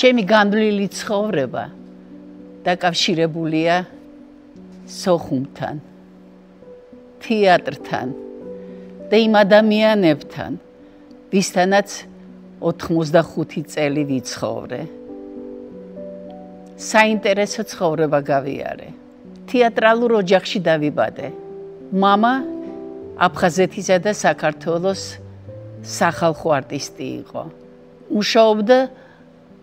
ჩემი განდვლილი ცხოვრება დაკავშირებულია სოხუმთან, თეატრთან და იმ ადამიანებთან, ვისთანაც 85 წელი ვიცხოვრე. საინტერესო ცხოვრება გავიარე. თეატრალურ ოჯახში დავიბადე. მამა აფხაზეთისა და საქართველოს სახალხო არტისტი იყო. მუშაობდა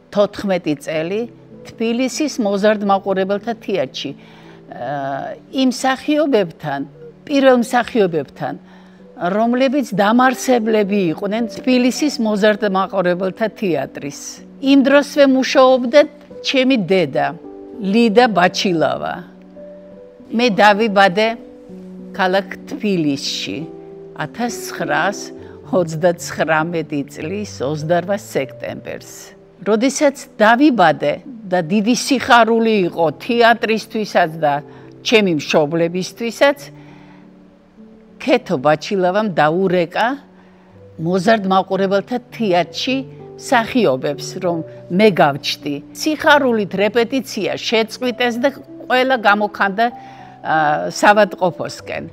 14 წელი თბილისის მოზარდ მაყურებელთა თეატრში. იმ მსახიობებთან, პირველ მსახიობებთან, რომლებიც დამარცებლები იყვნენ თბილისის მოზარდ მაყურებელთა თეატრის. იმ დროსვე მუშაობდა ჩემი დედა, ლიდა ბაჩილავა. მე დავიბადე ქალაქ თბილისში 1929 წლის 28 სექტემბერს. როდესაც დავიბადე და დიდი სიხარული იყო თეატრისთვისაც და ჩემი მშობლებისთვისაც, ქეთო ბაჩილავამ დაურეკა მოზარდ მაყურებელთა თეატრში მსახიობებს, რომ მე გავჩდი. სიხარულით რეპეტიცია შეწყვიტეს და ყველა გამოქანდა სავადმყოფოსკენ.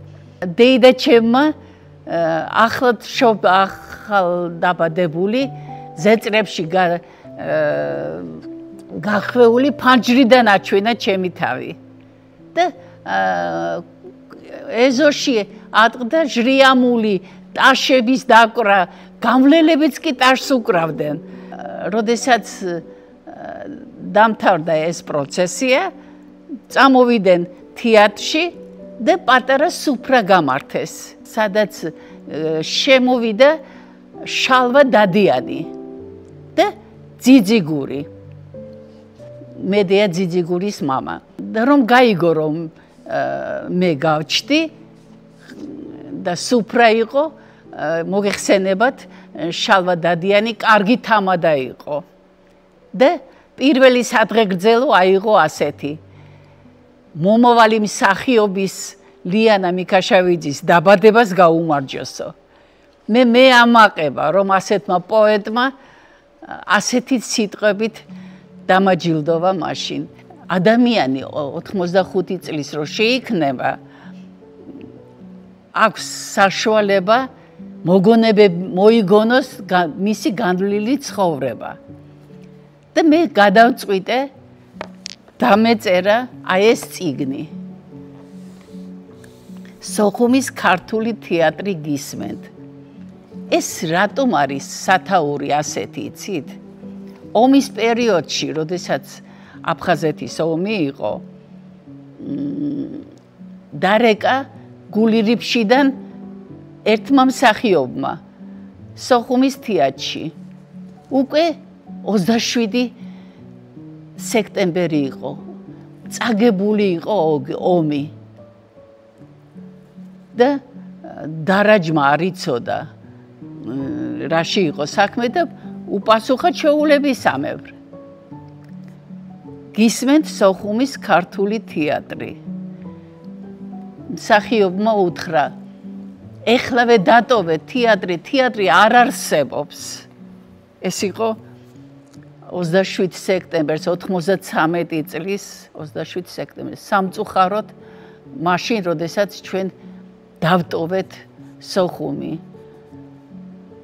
დეიდა ჩემმა ახალ დაბადებული ზეწრებში გახვეული ფანჯრიდან აჩვენა ჩემი თავი და ეზოში ატყდა ჟრიამული ტაშების დაკვრა, გამვლელებიც კი ტაშს უკრავდნენ. როდესაც დამთავრდა ეს პროცესია, წამოვიდნენ თეატრში და პატარა სუფრა გამართეს, სადაც შემოვიდა შალვა დადიანი და ძიძიგური. მედია ძიძიგურის მამა. და რომ გაიგო, რომ მე გავჩდი და სუფრა იყო, მოგეხსენებათ, შალვა დადიანი კარგი თამადა იყო. და პირველი სადღეგრძელო აიღო ასეთი. მომავალი მსახიობის ლიანა მიქაშავიძის დაბადებას გაუმარჯოსო. მე ამაყება, რომ ასეთმა პოეტმა ასეთი სიტყვებით დამაჯილდოვა მაშინ. ადამიანი 85 წლის რო შეიქმნება, აქვს საშუალება მოიგონოს მისი განდვლილი ცხოვრება. და მე გადავწყვიტე დამეწერა აი ეს წიგნი. სოხუმის ქართული თეატრი გისმენთ. ეს რატომ არის სათაური ასეთი, იცით? ომის პერიოდში, როდესაც აფხაზეთის ომი იყო, დარეკა გულირიფშიდან ერთმა მსახიობმა სოხუმის თეატრში. უკვე 27 სექტემბერი იყო. წაგებული იყო ომი. და დარაჯმა არ იცოდა რაში იყო საქმე და უპასუხა ჩვეულებისამებრ. გისმენთ სოხუმის ქართული თეატრი. მსახიობმა უთხრა, ეხლავე დატოვე თეატრი არ არსებობს. ეს იყო 27 სექტემბერს 93 წლის 27 სექტემბერს სამწუხაროდ მაშინ, როდესაც ჩვენ დავტოვეთ სოხუმი.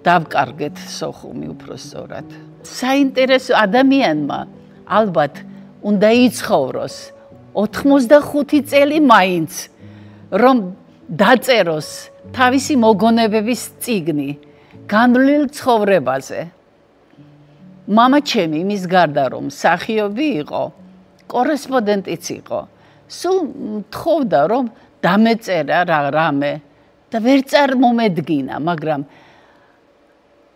დავკარგეთ სოხუმი უпроსწორად. საინტერესო ადამიანმა ალბათ უნდა იცხოვროს 85 წელი მაინც, რომ დაწეროს თავისი მოგონებების წიგნი განდვლილ ცხოვრებაზე. მამა ჩემი იმის გარდა, რომ მსახიობი იყო, კორესპონდენტიც იყო. სულ თხოვდა, რომ დამეწერა რამე და ვერ წარმომედგინა, მაგრამ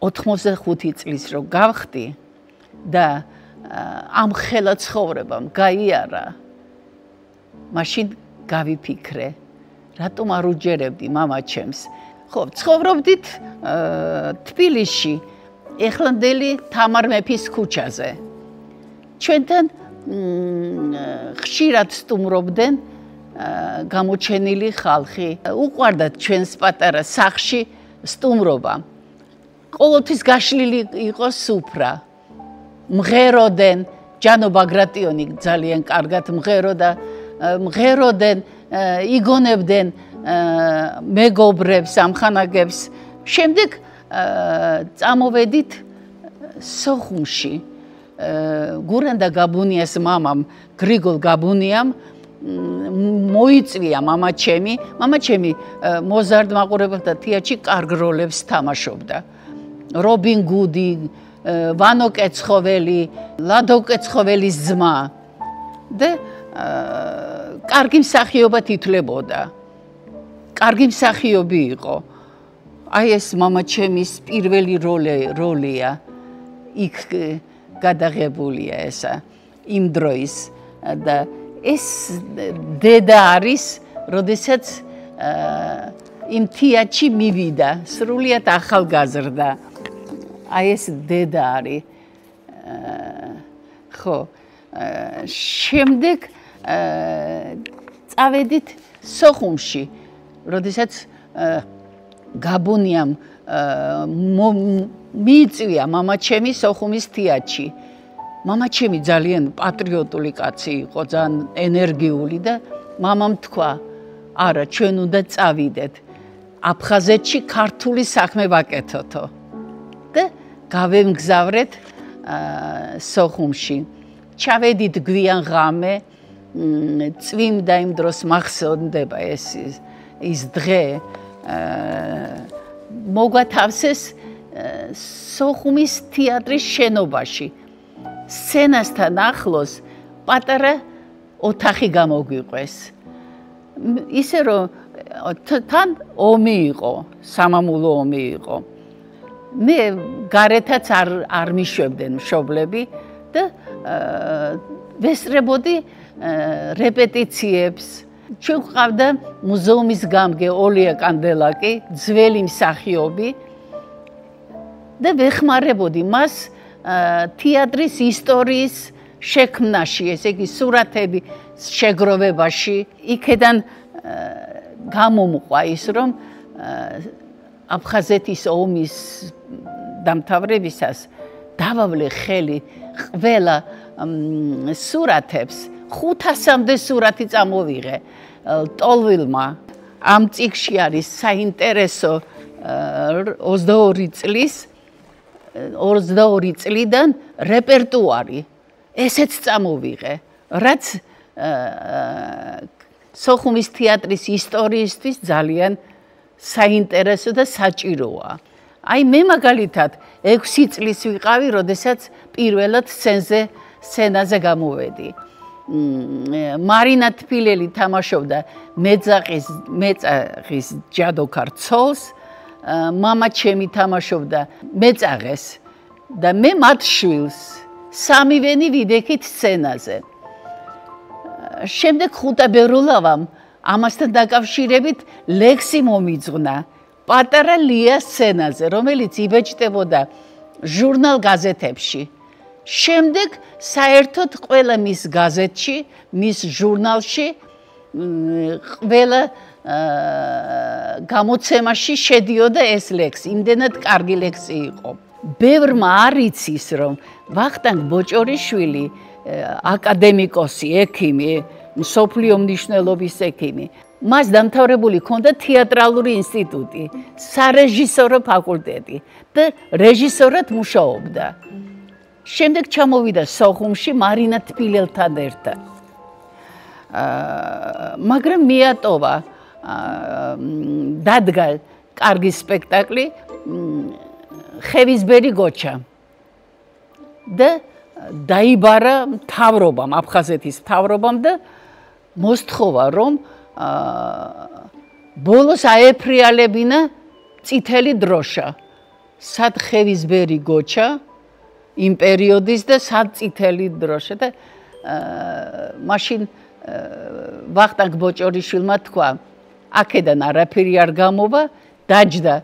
85 წლის რო გავხდი და ამ ხელა ცხოვრებამ გაიარა, მაშინ გავიფიქრე, რატომ არ უჯერებდი მამა ჩემს. ხო, ცხოვრობდით თბილისში, ეხლანდელი თამარ მეფის ქუჩაზე. ჩვენთან ხშირად სტუმრობდნენ გამოჩენილი ხალხი. უყვარდათ ჩვენს პატარა სახლში სტუმრობა. ყოველთვის გაშლილი იყო სუფრა. მღეროდნენ ჯანო ბაგრატიონი ძალიან კარგად მღეროდნენ იგონებდნენ მეგობრებს ამხანაგებს შემდეგ წამოვედით სოხუმში გურანდა გაბუნიას მამამ გრიგოლ გაბუნიამ მოიწვია მამა ჩემი მოზარდ მაყურებელთა თეატრში კარგ როლებს თამაშობდა რობინ გუდი ვანო კეცხოველი ლადო კეცხოველის ძმა და კარგი მსახიობად ითვლებოდა კარგი მსახიობი იყო აი ეს მამა ჩემის პირველი როლია იქ გადაღებულია ესა იმ დროის და ეს დედა არის როდესაც იმ თეატრში მივიდა სრულიად ახალგაზრდა აი ეს დედა არის ხო შემდეგ წავედით სოხუმში როდესაც გაბუნიამ მიიწვია მამა ჩემი სოხუმის თეატრში მამა ჩემი ძალიან პატრიოტული კაცი იყო ძალიან ენერგიული და მამამ თქვა არა ჩვენ უნდა წავიდეთ აფხაზეთში ქართული საქმე ვაკეთოთო და გავემგზავრეთ სოხუმში ჩავედით გვიან ღამე წვიმდა იმ დროს მახსოვდება ის დღე მოგვათავსეს სოხუმის თეატრის შენობაში სცენასთან ახლოს პატარა ოთახი გამოგვიყვეს ისე რომ თან ომი იყო სამამულო ომი იყო მე გარეთაც არ მიშვებდნენ მშობლები და ვესწრებოდი რეპეტიციებს ჩვენ გვყავდა მუზეუმის გამგე ოლია კანდელაკი ძველი მსახიობი და ვეხმარებოდი მას თეატრის ისტორიის შექმნაში ესე იგი სურათები შეგროვებაში იქედან გამომყვა ის რომ აფხაზეთის ომის დამთავრებისას დავავლე ხელი ყველა სურათებს 500-მდე სურათი წამოვიღე ტოლვილმა ამ წიგნში არის საინტერესო 22 წლიდან რეპერტუარი ესეც წამოვიღე რაც სოხუმის თეატრის ისტორიისთვის ძალიან საინტერესო და საჭიროა აი მე მაგალითად 6 წლის ვიყავი როდესაც პირველად სცენაზე გამოვედი მარინა თბილელი თამაშობდა მეწაღის ჯადოქარ ცოლს მამა ჩემი თამაშობდა მეწაღეს და მე მათ შვილს სამივენი ვიდექით სცენაზე შემდეგ ხუტა ბერულავამ ამასთან დაკავშირებით ლექსი მომიძღვნა პატარა ლია სცენაზე რომელიც იბეჭდებოდა ჟურნალ გაზეთებში შემდეგ საერთოდ ყველა მის გაზეთში მის ჟურნალში ყველა გამოცემაში შედიოდა ეს ლექსი იმდენად კარგი ლექსი იყო ბევრმა არ იცის რომ ვახტანგ ბოჭორიშვილი აკადემიკოსი ექიმი მსოფლიო მნიშვნელობის ექიმი მას დამთავრებული ჰქონდა თეატრალური ინსტიტუტი სარეჟისორო ფაკულტეტი და რეჟისორად მუშაობდა შემდეგ ჩამოვიდა სოხუმში მარინა თბილელთან ერთად მაგრამ მიატოვა დადგა კარგი სპექტაკლი ხევისბერი გოჩა და დაიბარა მთავრობამ აფხაზეთის მთავრობამ და მოსთხოვა რომ ბოლოს აეფრიალებინა წითელი დროშა სად ხევისბერი გოჩა იმ პერიოდის და სად წითელი დროშა და მაშინ ვახტანგ ბოჭორიშვილმა თქვა აქედან არაფერი არ გამოვა დაჯდა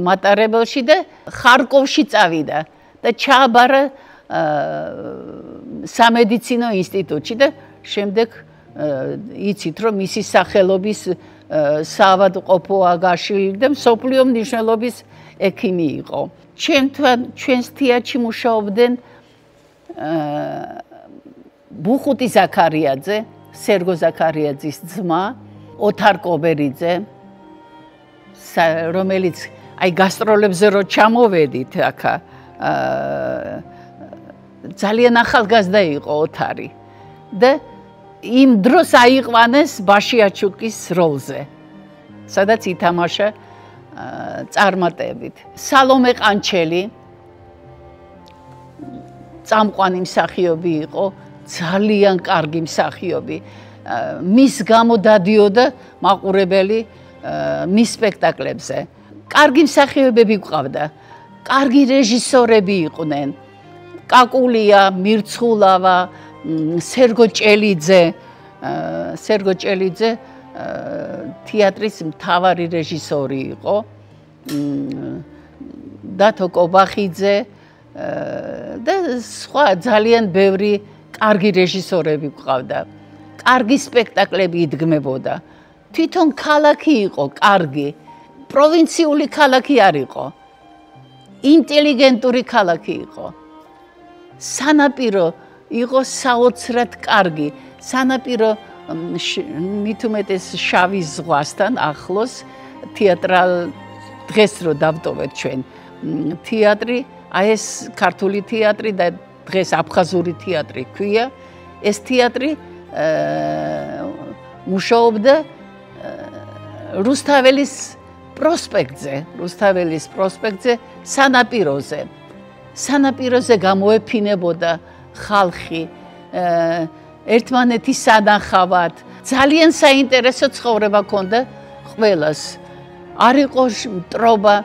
მატარებელში და ხარკოვში წავიდა და ჩააბარა სამედიცინო ინსტიტუტში და შემდეგ იცით რომ მისი სახელობის საავადმყოფო აგარში და მსოფლიო მნიშვნელობის ექიმი იყო ჩვენს თეატრში მუშაობდნენ ბუხუტი ზაქარიაძე, სერგო ზაქარიაძის ძმა, ოთარ კობერიძე, რომელიც აი გასტროლებზე რო ჩამოვედით აქა ძალიან ახალგაზრდა იყო ოთარი და იმ დროს აიყვანეს ბაშიაჩუკის როლზე, სადაც ითამაშა წარმატებით. სალომე ყანჩელი წამყვანი მსახიობი იყო, ძალიან კარგი მსახიობი. მის გამო დადიოდა მაყურებელი მის სპექტაკლებზე. კარგი მსახიობები გვყავდა, კარგი რეჟისორები იყვნენ. კაკულია, მირცხულავა, სერგო ჭელიძე თეატრის მთავარი რეჟისორი იყო. დათო კობახიძე და სხვა ძალიან ბევრი კარგი რეჟისორები გვყავდა. კარგი სპექტაკლები იდგმებოდა. თვითონ ქალაქი იყო კარგი, პროვინციული ქალაქი არ იყო. ინტელიგენტური ქალაქი იყო. სანაპირო იყო საოცრად კარგი. სანაპირო მით უმეტეს შავი ზღვასთან ახლოს თეატრალ დღეს რო დავტოვეთ ჩვენ თეატრი, აი ეს ქართული თეატრი და დღეს აფხაზური თეატრი ქვია. ეს თეატრი მუშაობდა რუსთაველის პროსპექტზე, სანაპიროზე. სანაპიროზე გამოეფინებოდა ხალხი ერთმანეთის სანახავად. ძალიან საინტერესო ცხოვრება ჰქონდა ყველას. არ იყო მტრობა.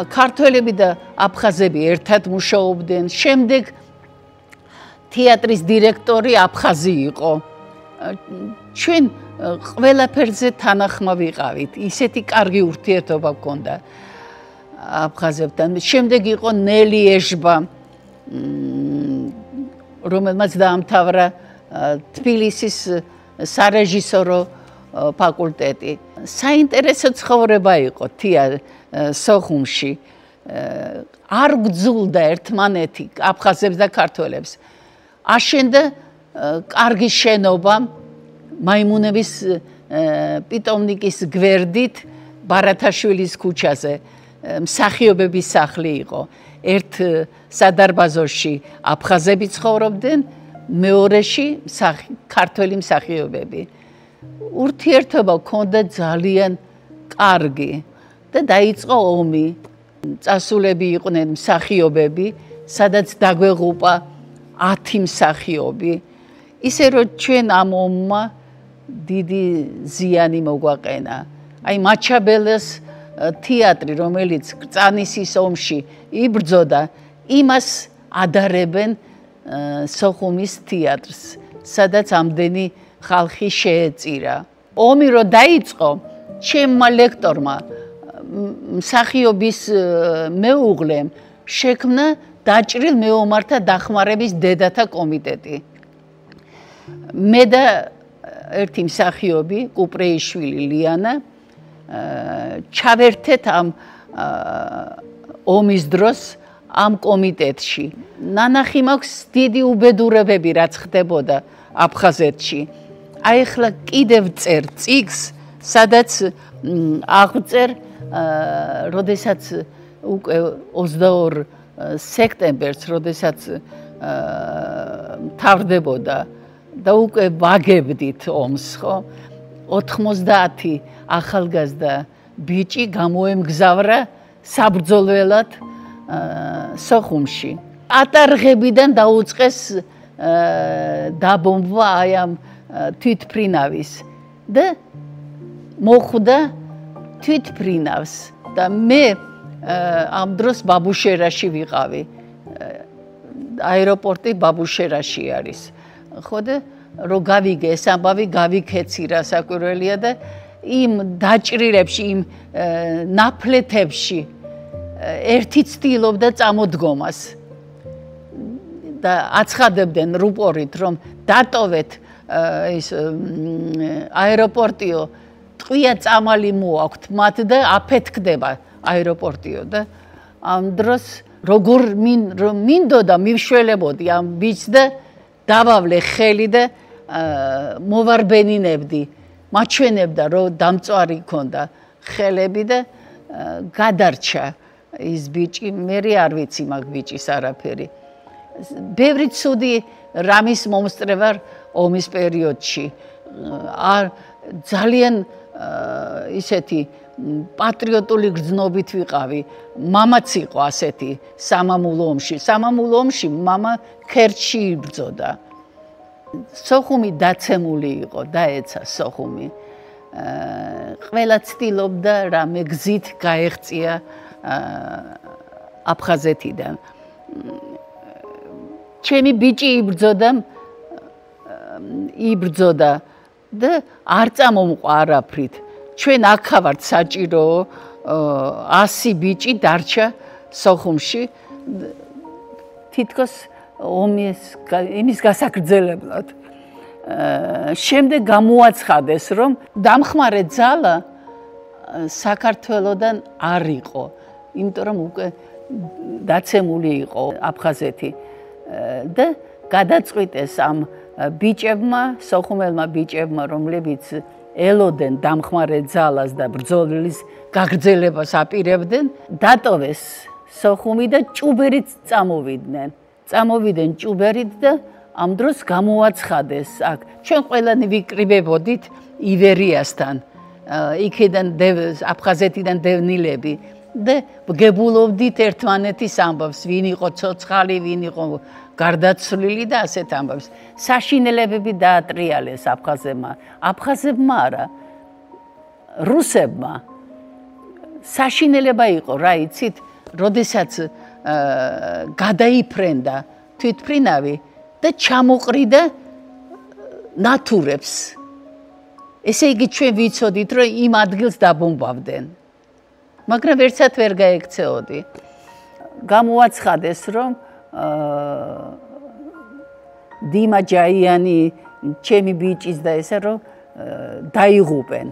ქართველები და აფხაზები ერთად მუშაობდნენ. შემდეგ თეატრის დირექტორი აფხაზი იყო. ჩვენ ყველაფერზე თანახმა ვიყავით. ისეთი კარგი ურთიერთობა ჰქონდა აფხაზებთან. შემდეგ იყო ნელი ეჟბა, რომელმაც დაამთავრა თბილისის სარეჟისორო ფაკულტეტი. საინტერესო ცხოვრება იყო სოხუმში. არ გძულდა ერთმანეთი აფხაზებს და ქართველებს. აშენდა კარგი შენობა მაიმუნების პიტომნიკის გვერდით ბარათაშვილის ქუჩაზე. მსახიობების სახლი იყო. ერთ სადარბაზოში აფხაზები ცხოვრობდნენ, მეორეში ქართველი მსახიობები. ურთიერთობა ჰქონდა ძალიან კარგი და დაიწყო ომი. წასულები იყვნენ მსახიობები, სადაც დაგვეღუპა 10 მსახიობი. ისე რომ ჩვენ ამ ომმა დიდი ზიანი მოგვაყენა. აი მაჩაბელეს თეატრი, რომელიც კრწანისის ომში იბრძოდა, იმას ადარებენ სოხუმის თეატრს, სადაც ამდენი ხალხი შეეწირა. ომი რო დაიწყო, ჩემმა ლექტორმა მსახიობის მეუღლემ შექმნა დაჭრილ მეომართა დახმარების დედათა კომიტეტი. მე და ერთი მსახიობი, კუპრეიშვილი ლიანა, ჩავერთეთ ამ ომის დროს ამ კომიტეტში. ნანახი მაქვს დიდი უბედურებები, რაც ხდებოდა აფხაზეთში. აი ახლა კიდევ წერ წიგს, სადაც აღწერ, როდესაც უკვე 22 სექტემბერს, როდესაც მთავრდებოდა და უკვე ვაგებდით ომს, ხო? 90 ახალგაზრდა ბიჭი გამოემგზავრა საბრძოლველად სოხუმში. ატარღებიდან დაუწყეს დაბომბვა აი ამ თვითფრინავის და მოხვდა თვითფრინავს და მე ამ დროს ბაბუშერაში ვიყავი. აეროპორტი ბაბუშერაში არის. ხო და რო გავიგე ეს ამბავი, გავიქეცი რა საკვირველია და იმ დაჭრილებში, იმ ნაფლეთებში ერთი ცდილობდა წამოდგომას და აცხადებდნენ რუპორით, რომ დატოვეთ ის აეროპორტიო, ტყვია წამალი მოაქვთ მათ და აფეთქდება აეროპორტიო და ამ დროს როგორ მინდოდა მივშველებოდი ამ ბიჭს და დავავლე ხელი და მოვარბენინებდი მაჩვენებდა რომ დამწვარი ქონდა ხელები და გადარჩა ის ბიჭი მე არ ვიცი მაგ ბიჭის არაფერი ბევრი ცუდი რამის მომსწრე ვარ ომის პერიოდში ძალიან ისეთი პატრიოტული გრძნობით ვიყავი მამაც იყო ასეთი სამამულო ომში მამა ქერჩში იბრძოდა სოხუმი დაცემული იყო დაეცა სოხუმი ყველა ცდილობდა რამე გზით გაეღწია აფხაზეთიდან ჩემი ბიჭი იბრძოდა და არ წამომყვა არაფრით ჩვენ აქ ვართ საჭირო 100 ბიჭი დარჩა სოხუმში თითქოს იმის გასაგრძელებლად შემდეგ გამოაცხადეს რომ დამხმარე ძალა საქართველოდან არ იყო იმიტომ რომ უკვე დაცემული იყო აფხაზეთი და გადაწყვიტეს ამ ბიჭებმა სოხუმელმა ბიჭებმა რომლებიც ელოდნენ დამხმარე ძალას და ბრძოლის გაგრძელებას აპირებდნენ დატოვეს სოხუმი და ჭუბერით წამოვიდნენ ჭუბერით და ამ დროს გამოაცხადეს აქ ჩვენ ყველანი ვიკრიბებოდით ივერიასთან იქიდან აფხაზეთიდან დევნილები და გებულობდით ერთმანეთის ამბავს ვინ იყო ცოცხალი ვინ იყო გარდაცვლილი და ასეთ ამბავს საშინელებები დაატრიალეს აფხაზებმა არა რუსებმა საშინელება იყო რა იცით როდესაც გადაიფრენდა თვითმფრინავი და ჩამოყრიდა ნათურებს ესე იგი ჩვენ ვიცოდით რომ იმ ადგილს დაბომბავდნენ მაგრამ ვერცად ვერ გაექცეოდი გამოაცხადეს რომ დიმა ჯაიანი ჩემი ბიჭის და ესე რომ დაიღუპენ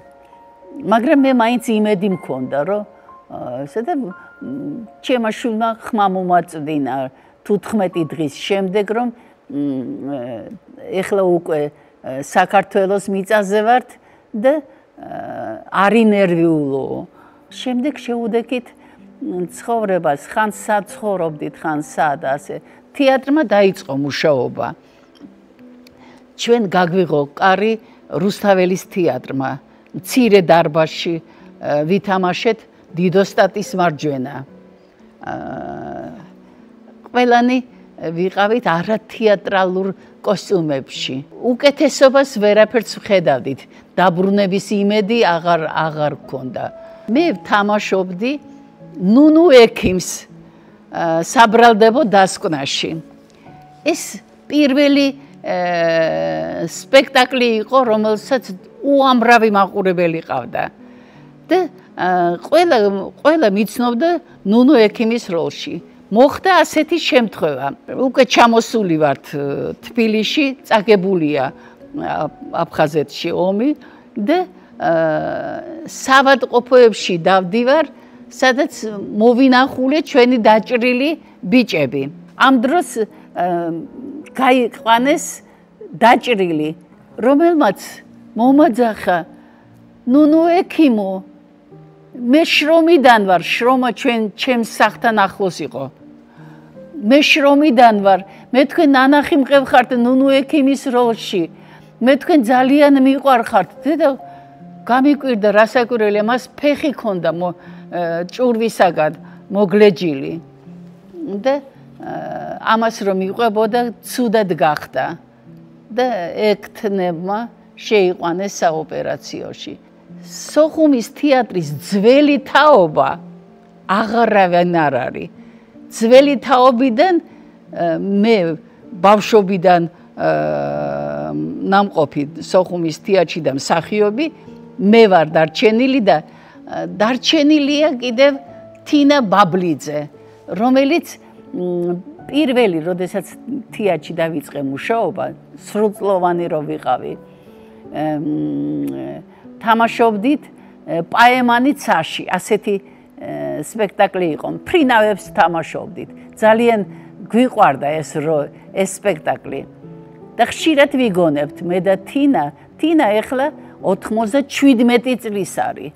მაგრამ მე მაინც იმედი მქონდა რომ ესე და ჩემმა შვილმა ხმა მომაწვდინა 15 დღის შემდეგ რომ ეხლა უკვე საქართველოს მიწაზე ვართ და არინერვიულო შემდეგ შეუდექით ცხოვრებას ხან საცხოვრობდით ხან სად ასე თეატრმა დაიწყო მუშაობა ჩვენ გაგვიღო კარი რუსთაველის თეატრმა მცირე დარბაზში ვითამაშეთ დიდოსტატის მარჯვენა ყველანი ვიყავით არათეატრალურ კოსტუმებში უკეთესობას ვერაფერს ვხედავდით დაბრუნების იმედი აღარ გქონდა მე ვთამაშობდი ნუნუ ექიმს საბრალდებო დასკვნაში ეს პირველი სპექტაკლი იყო რომელსაც უამრავი მაყურებელი ყავდა და ყველა მიცნობდა ნუნუ ექიმის როლში მოხდა ასეთი შემთხვევა უკვე ჩამოსული ვართ თბილისში წაგებულია აფხაზეთში ომი და სავადმყოფოებში დავდივარ სადაც მოვინახულე ჩვენი დაჭრილი ბიჭები ამ დროს გაიყვანეს დაჭრილი რომელმაც მომაძახა ნუნუ ექიმო მე შრომიდან ვარ შრომა ჩემს სახლთან ახლოს იყო მე შრომიდან ვარ მე თქვენ ნანახი მყევხართ ნუნუ ექიმის როლში მე თქვენ ძალიან მიყვარხართ დედა გამიკვირდა რასაკვირველია მას ფეხი ქონდა ჭურვისაგან მოგლეჯილი და ამას რომ იყვებოდა ცუდად გახდა და ექთნებმა შეიყვანეს საოპერაციოში სოხუმის თეატრის ძველი თაობა აღარავინ არ არის ძველი თაობიდან მე ბავშვობიდან ნამყოფი სოხუმის თეატრში და მსახიობი მე ვარ დარჩენილი და დარჩენილია კიდევ თინა ბაბლიძე რომელიც პირველი როდესაც თეატრში დავიწყე მუშაობა სრულწლოვანი რო ვიყავი თამაშობდით პაემანი ცაში ასეთი სპექტაკლი იყო. ფრინავებს თამაშობდით. ძალიან გვიყვარდა ეს სპექტაკლი. და ხშირად ვიგონებთ მე და თინა. თინა ეხლა 97 წლის არის.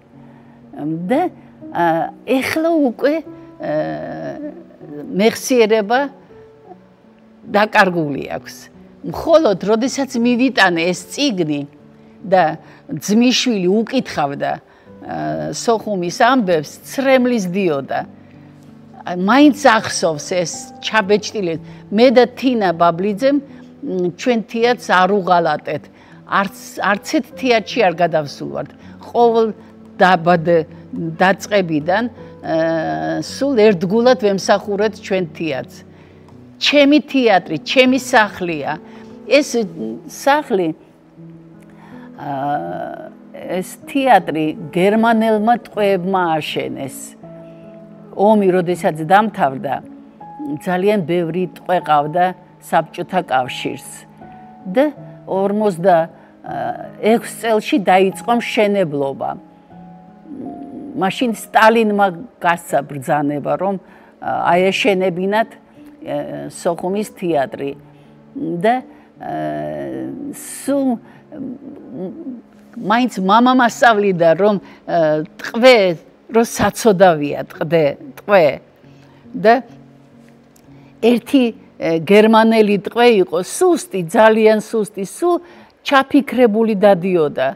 და ეხლა უკვე მეხსიერება დაკარგული აქვს. მხოლოდ როდესაც მივიტანე ეს წიგნი და ძმისშვილი უკითხავდა სოხუმის ამბებს, ცრემლის დიოდა. მაინც ახსოვს ეს ჩაბეჭდილი. მე და თინა ბაბლიძემ ჩვენ თეატრს არ უღალატეთ. არც ერთ თეატრში არ გადავსულვართ. ყოველ დაწყებიდან სულ ერთგულად ვემსახურეთ ჩვენ თეატრს. ჩემი თეატრი, ჩემი სახლია. ეს სახლი ეს თეატრი გერმანელმა ტყვეებმა აშენეს. ომი როდესაც დამთავრდა, ძალიან ბევრი ტყვე ყავდა საბჭოთა კავშირს. და 46 წელში დაიწყო მშენებლობა. მაშინ სტალინმა გასცა ბრძანება, რომ აეშენებინათ სოხუმის თეატრი. და სულ მაინც მამამ ასწავლიდა, რომ ტყვე რო საცოდავია ტყვე. და ერთი გერმანელი ტყვე იყო, სუსტი, ძალიან სუსტი, სულ ჩაფიქრებული დადიოდა.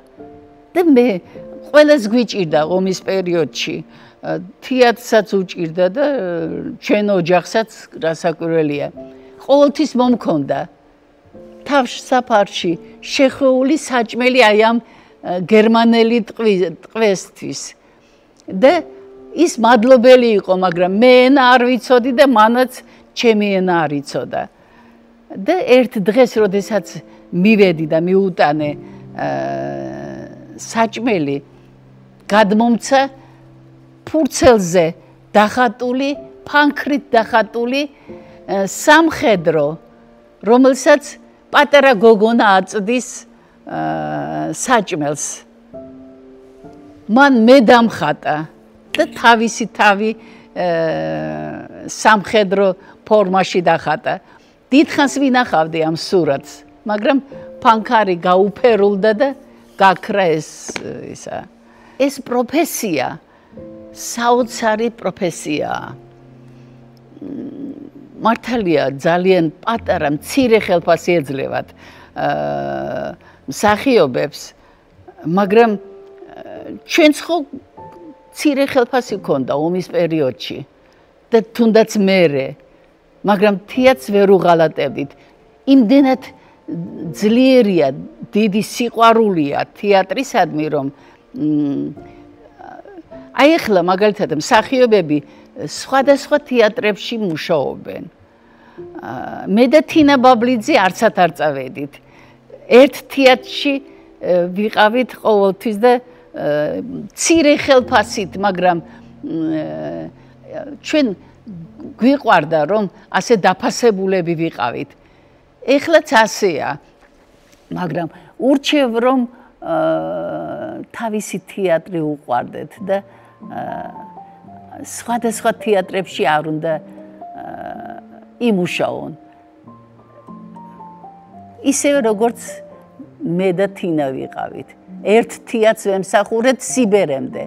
და მე ყველას გვიჭირდა ომის პერიოდში. თეატრსაც უჭირდა და ჩვენ ოჯახსაც რასაკვირველია. ყოველთვის მომქონდა თავშსაფარში შეხვეული საჭმელი აი ამ გერმანელი ტყვესთვის. და ის მადლობელი იყო, მაგრამ მე ენა არ ვიცოდი და მანაც ჩემი ენა არ იცოდა. და ერთ დღეს, როდესაც მივედი და მიუტანე საჭმელი, გადმომცა ფურცელზე დახატული, ფანქრით დახატული სამხედრო, რომელსაც პატარა გოგონა აწდის საჭმელს. მან მე დამხატა და თავისი თავი სამხედრო ფორმაში დახატა. დიდხანს ვინახავდი ამ სურათს, მაგრამ ფანქარი გაუფერულდა და გაქრა ისა. ეს პროფესია საოცარი პროფესიაა. მართალია ძალიან პატარა მცირე ხელფასი ეძლევათ მსახიობებს, მაგრამ ჩვენც ხო მცირე ხელფასი ქონდა ომის პერიოდში და თუნდაც მერე, მაგრამ თეატრს ვერ უღალატებდით. იმდენად ძლიერია, დიდი სიყვარულია თეატრისადმი, რომ აი ახლა მაგალითად მსახიობები სხვადასხვა თეატრებში მუშაობენ. მე და თინა ბაბლიძე არცად არ წავედით. ერთ თეატრში ვიყავით ყოველთვის და მცირე ხელფასით, მაგრამ ჩვენ გვიყვარდა, რომ ასე დაფასებულები ვიყავით. ეხლაც ასეა, მაგრამ ურჩევ, რომ თავისი თეატრი უყვარდეთ და სხვადასხვა თეატრებში არ უნდა იმუშაონ. ისევე როგორც მე და თინა ვიყავით. ერთ თეატრს ვემსახურეთ სიბერემდე.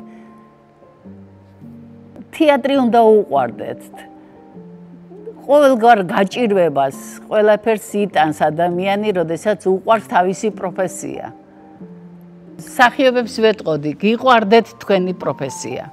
თეატრი უნდა უყვარდეთ. ყოველგვარ გაჭირვებას, ყველაფერს იტანს ადამიანი, როდესაც უყვარს თავისი პროფესია. მსახიობებს ვეტყოდი, გიყვარდეთ თქვენი პროფესია.